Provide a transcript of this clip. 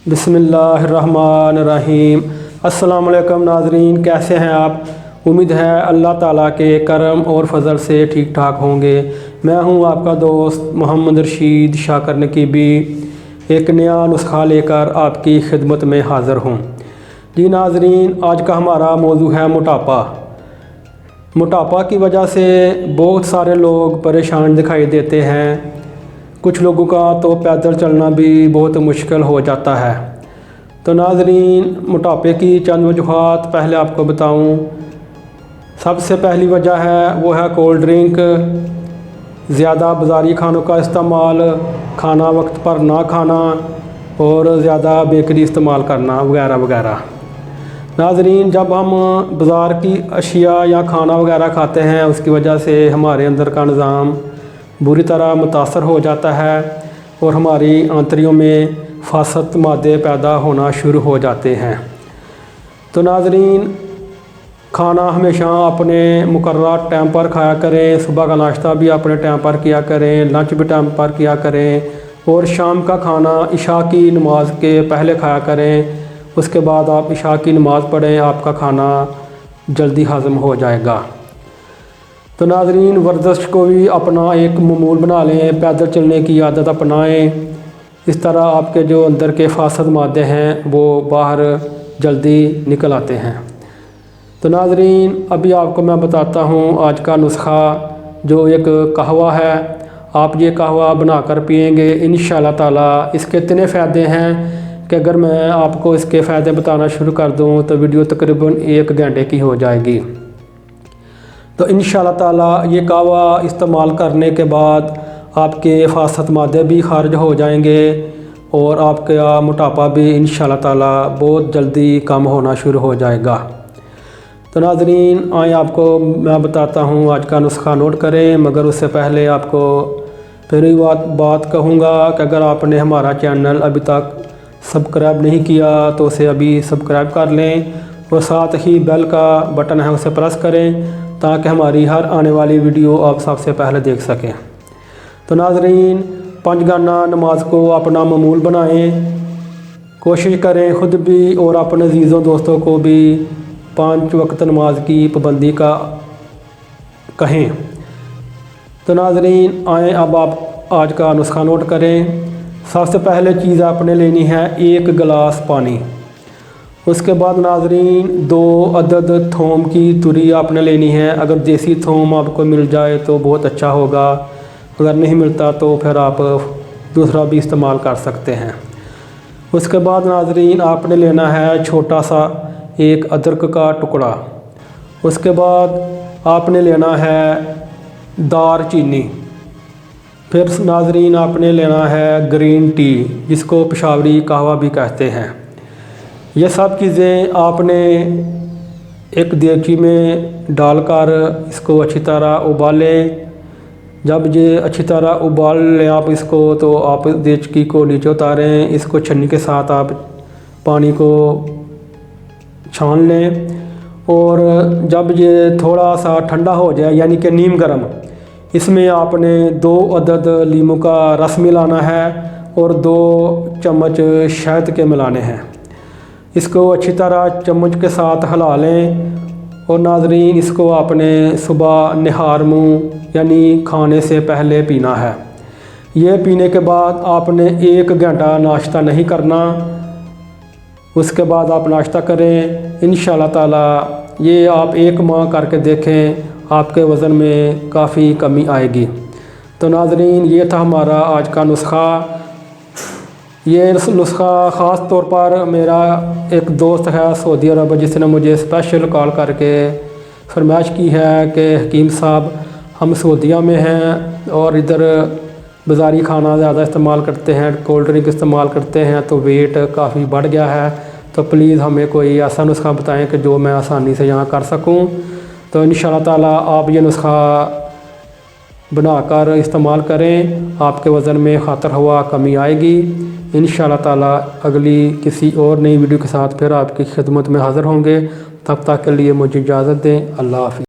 बिस्मिल्लाहिर्रहमानिर्रहीम। अस्सलाम वालेकुम नाज़रीन, कैसे हैं आप? उम्मीद है अल्लाह ताला के करम और फजल से ठीक ठाक होंगे। मैं हूं आपका दोस्त मोहम्मद रशीद शाकर नकीबी, एक नया नुस्खा लेकर आपकी खिदमत में हाज़िर हूं। जी नाज़रीन, आज का हमारा मौजू है मोटापा। मोटापा की वजह से बहुत सारे लोग परेशान दिखाई देते हैं। कुछ लोगों का तो पैदल चलना भी बहुत मुश्किल हो जाता है। तो नाज़रीन, मोटापे की चंद वजूहात पहले आपको बताऊं। सबसे पहली वजह है वो है कोल्ड ड्रिंक, ज़्यादा बाज़ारी खानों का इस्तेमाल, खाना वक्त पर ना खाना और ज़्यादा बेकरी इस्तेमाल करना वगैरह वगैरह। नाज़रीन, जब हम बाज़ार की अशिया या खाना वगैरह खाते हैं, उसकी वजह से हमारे अंदर का निज़ाम बुरी तरह मुतासर हो जाता है और हमारी आंतड़ियों में फासद मादे पैदा होना शुरू हो जाते हैं। तो नाज़रीन, खाना हमेशा अपने मुकर्रर टाइम पर खाया करें। सुबह का नाश्ता भी अपने टाइम पर किया करें, लंच भी टाइम पर किया करें और शाम का खाना इशा की नमाज के पहले खाया करें। उसके बाद आप इशा की नमाज़ पढ़ें, आपका खाना जल्दी हज़म हो जाएगा। तो नाज़रीन, वर्जिश को भी अपना एक मामूल बना लें, पैदल चलने की आदत अपनाएं। इस तरह आपके जो अंदर के फासद मादे हैं वो बाहर जल्दी निकल आते हैं। तो नाज़रीन, अभी आपको मैं बताता हूँ आज का नुस्खा, जो एक कहवा है। आप ये कहवा बनाकर पिएंगे, इंशाअल्लाह ताला इसके इतने फ़ायदे हैं कि अगर मैं आपको इसके फ़ायदे बताना शुरू कर दूँ तो वीडियो तकरीबन 1 घंटे की हो जाएगी। तो इंशाअल्लाह ताला ये कहवा इस्तेमाल करने के बाद आपके फासद मादे भी खारिज हो जाएंगे और आपका मोटापा भी इंशाअल्लाह ताला बहुत जल्दी कम होना शुरू हो जाएगा। तो नाज़रीन, आए आपको मैं बताता हूँ आज का नुस्खा, नोट करें। मगर उससे पहले आपको फिर बात कहूँगा कि अगर आपने हमारा चैनल अभी तक सब्सक्राइब नहीं किया तो उसे अभी सब्सक्राइब कर लें और साथ ही बेल का बटन है उसे प्रेस करें ताकि हमारी हर आने वाली वीडियो आप सबसे पहले देख सकें। तो नाज़रीन, 5 गाना नमाज को अपना मामूल बनाएं। कोशिश करें ख़ुद भी और अपने अज़ीज़ों दोस्तों को भी 5 वक्त नमाज की पाबंदी का कहें। तो नाज़रीन, आए अब आप आज का नुस्खा नोट करें। सबसे पहले चीज़ आपने लेनी है 1 गिलास पानी। उसके बाद नाज़रीन 2 अदद थोम की तुरी आपने लेनी है। अगर देसी थोम आपको मिल जाए तो बहुत अच्छा होगा, अगर नहीं मिलता तो फिर आप दूसरा भी इस्तेमाल कर सकते हैं। उसके बाद नाज़रीन आपने लेना है छोटा सा 1 अदरक का टुकड़ा। उसके बाद आपने लेना है दार चीनी। फिर नाज़रीन आपने लेना है ग्रीन टी, जिसको पेशावरी कहवा भी कहते हैं। ये सब चीज़ें आपने एक देगची में डालकर इसको अच्छी तरह उबालें। जब ये अच्छी तरह उबाल लें आप इसको, तो आप देगची को नीचे उतारें। इसको छन्नी के साथ आप पानी को छान लें और जब ये थोड़ा सा ठंडा हो जाए यानी कि नीम गर्म, इसमें आपने 2 अदद लीमू का रस मिलाना है और 2 चम्मच शहद के मिलाने हैं। इसको अच्छी तरह चम्मच के साथ हिला लें और नाज़रीन इसको आपने सुबह निहार मुँह यानी खाने से पहले पीना है। ये पीने के बाद आपने 1 घंटा नाश्ता नहीं करना। उसके बाद आप नाश्ता करें। इंशाअल्लाह ताला ये आप 1 माह करके देखें, आपके वज़न में काफ़ी कमी आएगी। तो नाज़रीन, ये था हमारा आज का नुस्खा। ये नुस्खा ख़ास तौर पर मेरा एक दोस्त है सऊदी अरब, जिसने मुझे स्पेशल कॉल करके फरमाइश की है कि हकीम साहब, हम सऊदीया में हैं और इधर बाज़ारी खाना ज़्यादा इस्तेमाल करते हैं, कोल्ड ड्रिंक इस्तेमाल करते हैं, तो वेट काफ़ी बढ़ गया है। तो प्लीज़ हमें कोई ऐसा नुस्खा बताएं कि जो मैं आसानी से यहाँ कर सकूँ। तो इंशाअल्लाह ताला आप ये नुस्खा बनाकर इस्तेमाल करें, आपके वज़न में खातर हुआ कमी आएगी। इंशाअल्लाह ताला अगली किसी और नई वीडियो के साथ फिर आपकी खिदमत में हाज़िर होंगे। तब तक के लिए मुझे इजाज़त दें। अल्लाह हाफ़िज़।